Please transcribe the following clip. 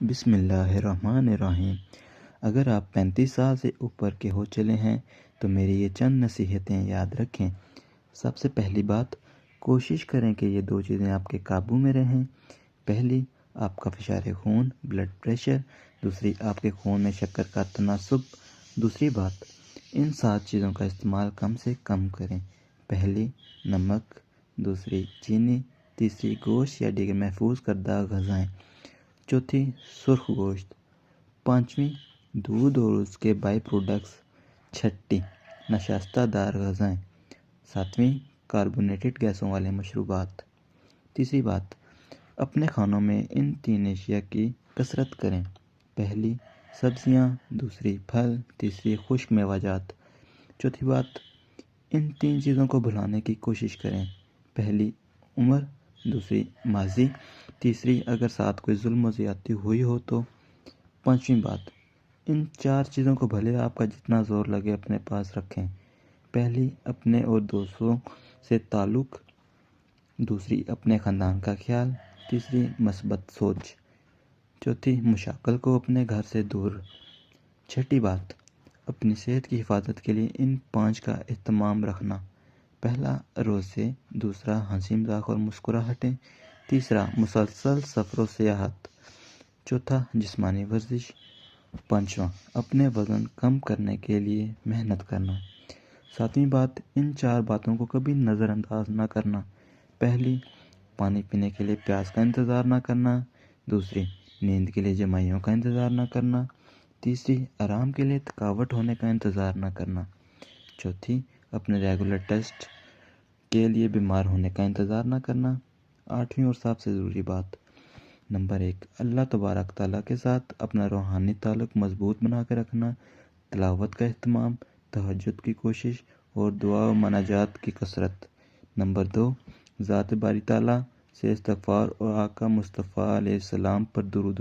بسم اللہ الرحمن الرحیم۔ اگر آپ 35 سال سے اوپر کے ہو چلے ہیں تو میری یہ چند نصیحتیں یاد رکھیں۔ سب سے پہلی بات، کوشش کریں کہ یہ 2 چیزیں آپ کے قابو میں رہیں۔ پہلی، آپ کا فشار خون بلڈ پریشر۔ دوسری، آپ کے خون میں شکر کا تناسب۔ دوسری بات، ان 7 چیزوں کا استعمال کم سے کم کریں۔ پہلی، نمک۔ دوسری، چینی۔ تیسری، گوشت یا دیگر محفوظ کردہ غذائیں۔ چوتھی، سرخ گوشت۔ پانچویں، دودھ اور اس کے بائی پروڈکٹس۔ چھٹی، نشاستہ دار غذائیں۔ ساتویں، کاربونیٹڈ گیسوں والے مشروبات۔ تیسری بات، اپنے کھانوں میں ان 3 اشیاء کی کثرت کریں۔ پہلی، سبزیاں۔ دوسری، پھل۔ تیسری، خشک میوہ جات۔ چوتھی بات، ان 3 چیزوں کو بھلانے کی کوشش کریں۔ پہلی، عمر۔ دوسری، ماضی۔ تیسری، اگر ساتھ کوئی ظلم و زیادتی ہوئی ہو تو۔ پانچویں بات، ان 4 چیزوں کو بھلے آپ کا جتنا زور لگے اپنے پاس رکھیں۔ پہلی، اپنے اور دوستوں سے تعلق۔ دوسری، اپنے خاندان کا خیال۔ تیسری، مثبت سوچ۔ چوتھی، مشاغل کو اپنے گھر سے دور۔ چھٹی بات، اپنی صحت کی حفاظت کے لیے ان 5 کا اہتمام رکھنا۔ پہلا، روزے۔ دوسرا، ہنسی مذاق اور مسکراہٹیں۔ تیسرا، مسلسل سفر و سیاحت۔ چوتھا، جسمانی ورزش۔ پانچواں، اپنے وزن کم کرنے کے لیے محنت کرنا۔ ساتویں بات، ان 4 باتوں کو کبھی نظر انداز نہ کرنا۔ پہلی، پانی پینے کے لیے پیاس کا انتظار نہ کرنا۔ دوسری، نیند کے لیے جمائیوں کا انتظار نہ کرنا۔ تیسری، آرام کے لیے تھکاوٹ ہونے کا انتظار نہ کرنا۔ چوتھی، اپنے ریگولر ٹیسٹ کے لیے بیمار ہونے کا انتظار نہ کرنا۔ 8ویں اور سب سے ضروری بات، نمبر 1، اللہ تبارک تعالیٰ کے ساتھ اپنا روحانی تعلق مضبوط بنا کے رکھنا۔ تلاوت کا اہتمام، تہجد کی کوشش اور دعا و مناجات کی کثرت۔ نمبر 2، ذات باری تعالیٰ سے استغفار اور آقا مصطفیٰ علیہ السلام پر درود